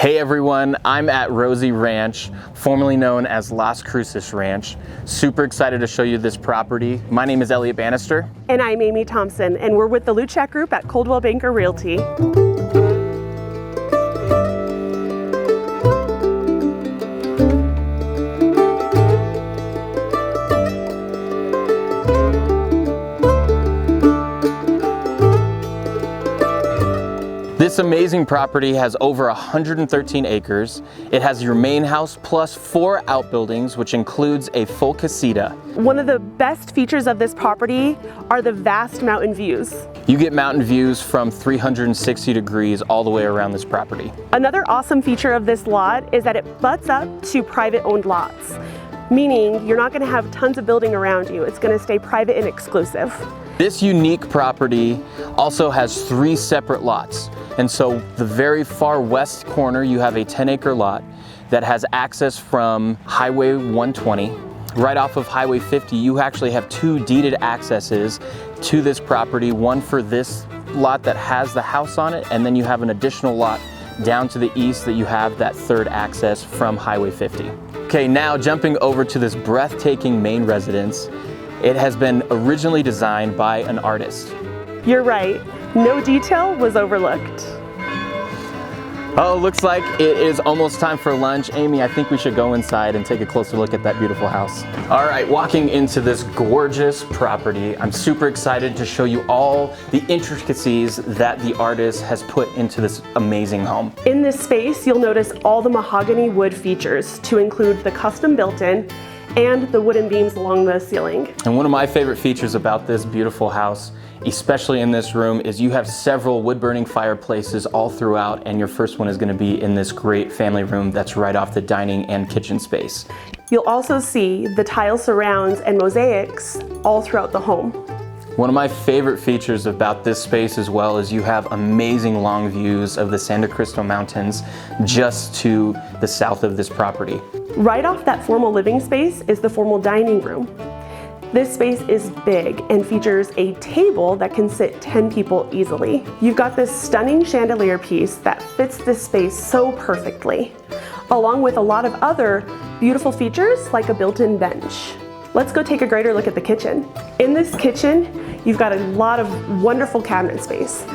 Hey everyone, I'm at Roze Ranch, formerly known as Las Cruces Ranch. Super excited to show you this property. My name is Elliot Bannister. And I'm Amy Thompson, and we're with the Luczak group at Coldwell Banker Realty. This amazing property has over 113 acres. It has your main house plus 4 outbuildings, which includes a full casita. One of the best features of this property are the vast mountain views. You get mountain views from 360 degrees all the way around this property. Another awesome feature of this lot is that it butts up to private-owned lots, meaning you're not going to have tons of building around you. It's going to stay private and exclusive. This unique property also has 3 separate lots. And so the very far west corner, you have a 10-acre lot that has access from Highway 120. Right off of Highway 50, you actually have 2 deeded accesses to this property, one for this lot that has the house on it, and then you have an additional lot down to the east that you have that 3rd access from Highway 50. Okay, now jumping over to this breathtaking main residence. It has been originally designed by an artist. You're right, no detail was overlooked. Oh, looks like it is almost time for lunch. Amy, I think we should go inside and take a closer look at that beautiful house. All right, walking into this gorgeous property, I'm super excited to show you all the intricacies that the artist has put into this amazing home. In this space, you'll notice all the mahogany wood features to include the custom built-in and the wooden beams along the ceiling. And one of my favorite features about this beautiful house, especially in this room, is you have several wood-burning fireplaces all throughout, and your first one is going to be in this great family room that's right off the dining and kitchen space. You'll also see the tile surrounds and mosaics all throughout the home. One of my favorite features about this space as well is you have amazing long views of the Saguache Mountains just to the south of this property. Right off that formal living space is the formal dining room. This space is big and features a table that can sit 10 people easily. You've got this stunning chandelier piece that fits this space so perfectly, along with a lot of other beautiful features like a built-in bench. Let's go take a greater look at the kitchen. In this kitchen, you've got a lot of wonderful cabinet space.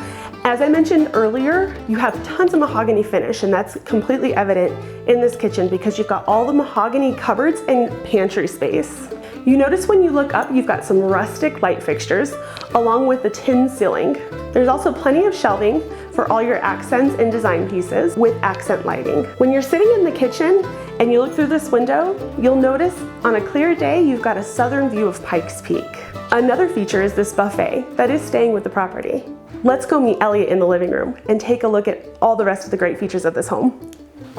As I mentioned earlier, you have tons of mahogany finish, and that's completely evident in this kitchen because you've got all the mahogany cupboards and pantry space. You notice when you look up, you've got some rustic light fixtures along with the tin ceiling. There's also plenty of shelving for all your accents and design pieces with accent lighting. When you're sitting in the kitchen and you look through this window, you'll notice on a clear day, you've got a southern view of Pikes Peak. Another feature is this buffet that is staying with the property. Let's go meet Elliot in the living room and take a look at all the rest of the great features of this home.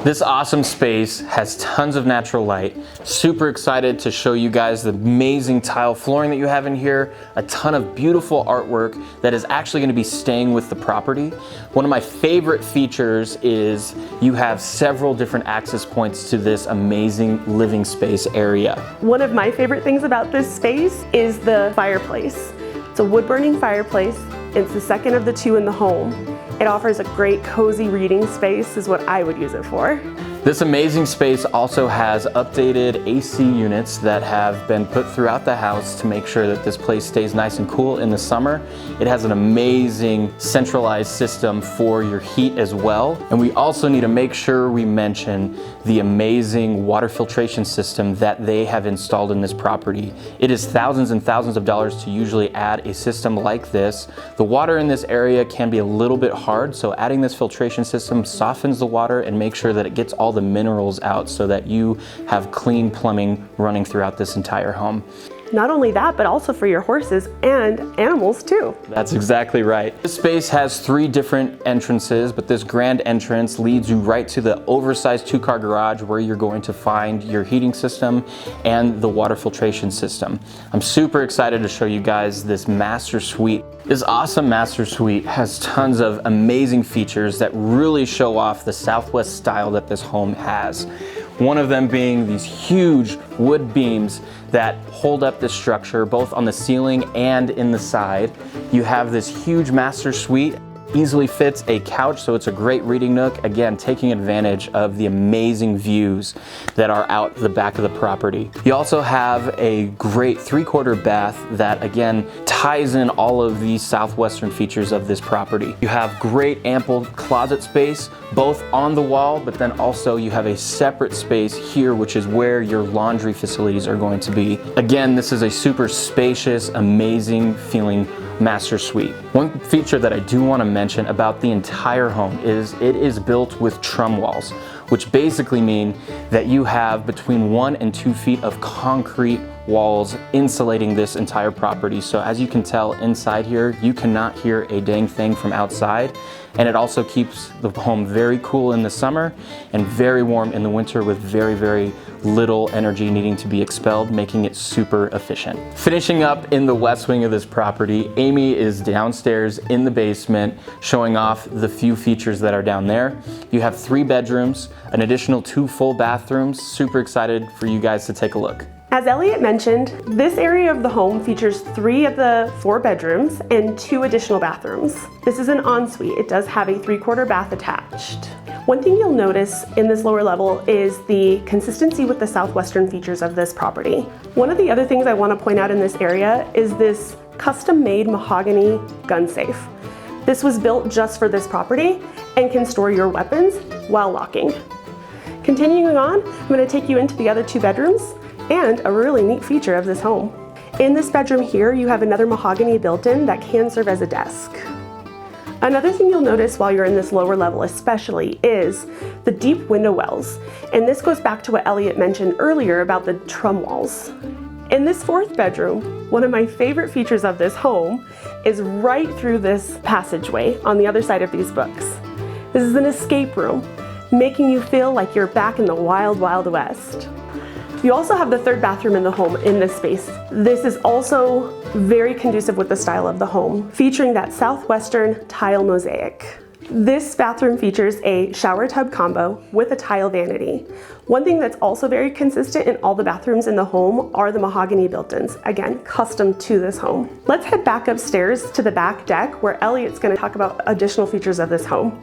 This awesome space has tons of natural light. Super excited to show you guys the amazing tile flooring that you have in here, a ton of beautiful artwork that is actually going to be staying with the property. One of my favorite features is you have several different access points to this amazing living space area. One of my favorite things about this space is the fireplace. It's a wood-burning fireplace. It's the second of the 2 in the home. It offers a great cozy reading space is what I would use it for. This amazing space also has updated AC units that have been put throughout the house to make sure that this place stays nice and cool in the summer. It has an amazing centralized system for your heat as well. And we also need to make sure we mention the amazing water filtration system that they have installed in this property. It is thousands and thousands of dollars to usually add a system like this. The water in this area can be a little bit hard, so adding this filtration system softens the water and makes sure that it gets all the minerals out so that you have clean plumbing running throughout this entire home. Not only that, but also for your horses and animals too. That's exactly right. This space has 3 different entrances, but this grand entrance leads you right to the oversized 2-car garage where you're going to find your heating system and the water filtration system. I'm super excited to show you guys this master suite. This awesome master suite has tons of amazing features that really show off the Southwest style that this home has. One of them being these huge wood beams that hold up the structure both on the ceiling and in the side. You have this huge master suite. easily fits a couch, so it's a great reading nook. Again, taking advantage of the amazing views that are out the back of the property. You also have a great 3/4 bath that again ties in all of the southwestern features of this property. You have great ample closet space, both on the wall, but then also you have a separate space here, which is where your laundry facilities are going to be. Again, this is a super spacious, amazing feeling master suite. One feature that I do want to mention about the entire home is it is built with trum walls, which basically mean that you have between 1 and 2 feet of concrete walls insulating this entire property. So as you can tell inside here, you cannot hear a dang thing from outside. And it also keeps the home very cool in the summer and very warm in the winter with very, very little energy needing to be expelled, making it super efficient. Finishing up in the west wing of this property, Amy is downstairs in the basement showing off the few features that are down there. You have 3 bedrooms, an additional 2 full bathrooms. Super excited for you guys to take a look. As Elliot mentioned, this area of the home features 3 of the 4 bedrooms and 2 additional bathrooms. This is an ensuite. It does have a 3/4 bath attached. One thing you'll notice in this lower level is the consistency with the southwestern features of this property. One of the other things I want to point out in this area is this custom-made mahogany gun safe. This was built just for this property and can store your weapons while locking. Continuing on, I'm going to take you into the other 2 bedrooms and a really neat feature of this home. In this bedroom here, you have another mahogany built-in that can serve as a desk. Another thing you'll notice while you're in this lower level especially is the deep window wells. And this goes back to what Elliot mentioned earlier about the trum walls. In this 4th bedroom, one of my favorite features of this home is right through this passageway on the other side of these books. This is an escape room, making you feel like you're back in the wild, wild west. You also have the 3rd bathroom in the home in this space. This is also very conducive with the style of the home, featuring that southwestern tile mosaic. This bathroom features a shower tub combo with a tile vanity. One thing that's also very consistent in all the bathrooms in the home are the mahogany built-ins, again, custom to this home. Let's head back upstairs to the back deck where Elliot's going to talk about additional features of this home.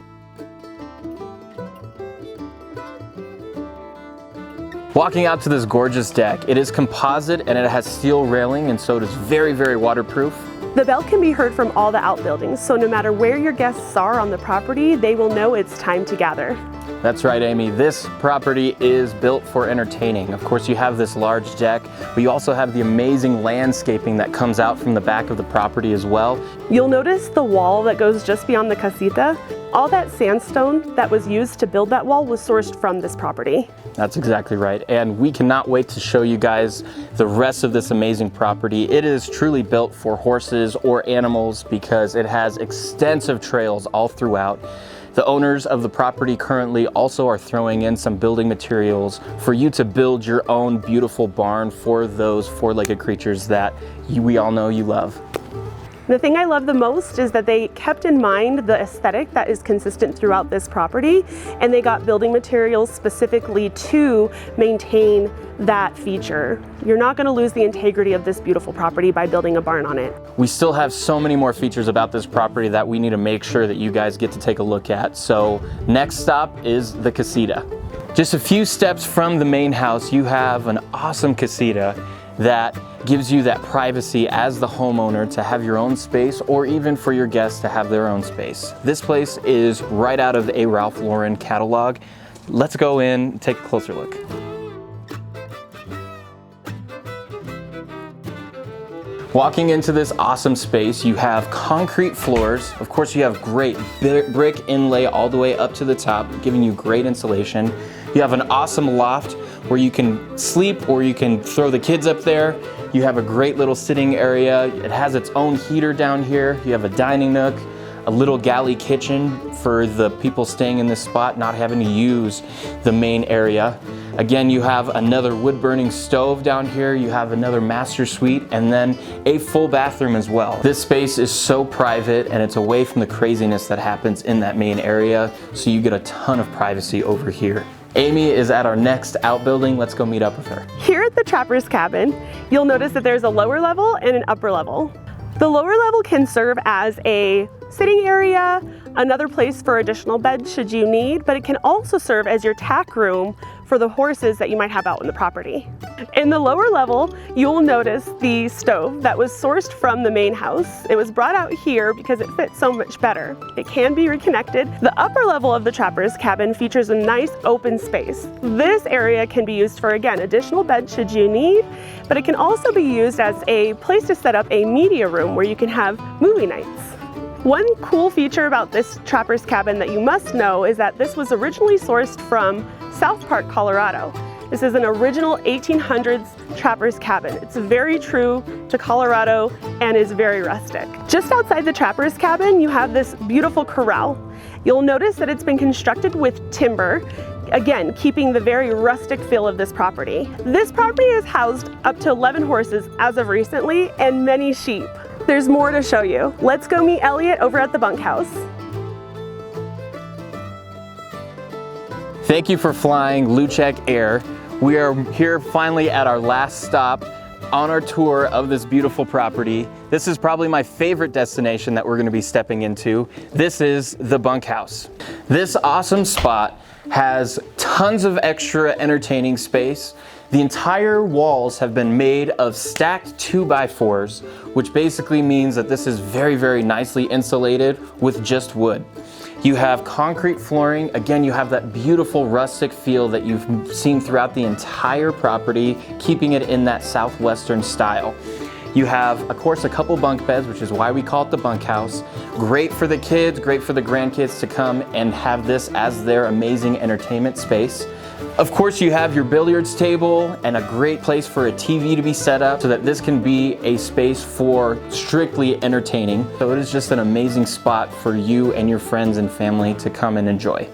Walking out to this gorgeous deck, it is composite and it has steel railing, and so it is very, very waterproof. The bell can be heard from all the outbuildings, so no matter where your guests are on the property, they will know it's time to gather. That's right, Amy. This property is built for entertaining. Of course, you have this large deck, but you also have the amazing landscaping that comes out from the back of the property as well. You'll notice the wall that goes just beyond the casita. All that sandstone that was used to build that wall was sourced from this property. That's exactly right. And we cannot wait to show you guys the rest of this amazing property. It is truly built for horses or animals because it has extensive trails all throughout. The owners of the property currently also are throwing in some building materials for you to build your own beautiful barn for those 4-legged creatures that we all know you love. The thing I love the most is that they kept in mind the aesthetic that is consistent throughout this property, and they got building materials specifically to maintain that feature. You're not going to lose the integrity of this beautiful property by building a barn on it. We still have so many more features about this property that we need to make sure that you guys get to take a look at. So next stop is the Casita. Just a few steps from the main house, you have an awesome Casita that gives you that privacy as the homeowner to have your own space, or even for your guests to have their own space. This place is right out of a Ralph Lauren catalog. Let's go in and take a closer look. Walking into this awesome space, you have concrete floors. Of course, you have great brick inlay all the way up to the top, giving you great insulation. You have an awesome loft where you can sleep or you can throw the kids up there. You have a great little sitting area. It has its own heater down here. You have a dining nook, a little galley kitchen for the people staying in this spot, not having to use the main area. Again, you have another wood-burning stove down here. You have another master suite and then a full bathroom as well. This space is so private and it's away from the craziness that happens in that main area, so you get a ton of privacy over here. Amy is at our next outbuilding. Let's go meet up with her. Here at the Trapper's Cabin, you'll notice that there's a lower level and an upper level. The lower level can serve as a sitting area, another place for additional beds should you need, but it can also serve as your tack room for the horses that you might have out in the property. In the lower level, you'll notice the stove that was sourced from the main house. It was brought out here because it fits so much better. It can be reconnected. The upper level of the trapper's cabin features a nice open space. This area can be used for, again, additional beds should you need, but it can also be used as a place to set up a media room where you can have movie nights. One cool feature about this trapper's cabin that you must know is that this was originally sourced from South Park, Colorado. This is an original 1800s trapper's cabin. It's very true to Colorado and is very rustic. Just outside the trapper's cabin, you have this beautiful corral. You'll notice that it's been constructed with timber, again, keeping the very rustic feel of this property. This property has housed up to 11 horses as of recently and many sheep. There's more to show you. Let's go meet Elliot over at the Bunkhouse. Thank you for flying Luczak Air. We are here finally at our last stop on our tour of this beautiful property. This is probably my favorite destination that we're going to be stepping into. This is the Bunkhouse. This awesome spot has tons of extra entertaining space. The entire walls have been made of stacked 2x4s, which basically means that this is very, very nicely insulated with just wood. You have concrete flooring. Again, you have that beautiful rustic feel that you've seen throughout the entire property, keeping it in that southwestern style. You have, of course, a couple bunk beds, which is why we call it the Bunkhouse. Great for the kids, great for the grandkids to come and have this as their amazing entertainment space. Of course, you have your billiards table and a great place for a TV to be set up so that this can be a space for strictly entertaining. So it is just an amazing spot for you and your friends and family to come and enjoy.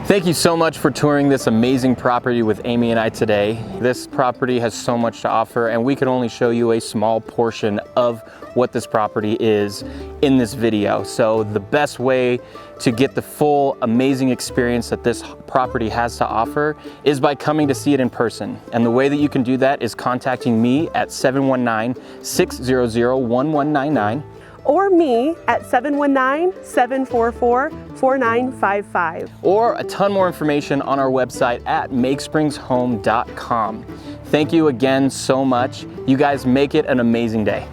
Thank you so much for touring this amazing property with Amy and I today. This property has so much to offer, and we can only show you a small portion of what this property is in this video. So the best way to get the full amazing experience that this property has to offer is by coming to see it in person. And the way that you can do that is contacting me at 719-600-1199. Or me at 719-744-4955. Or a ton more information on our website at makespringshome.com. Thank you again so much. You guys make it an amazing day.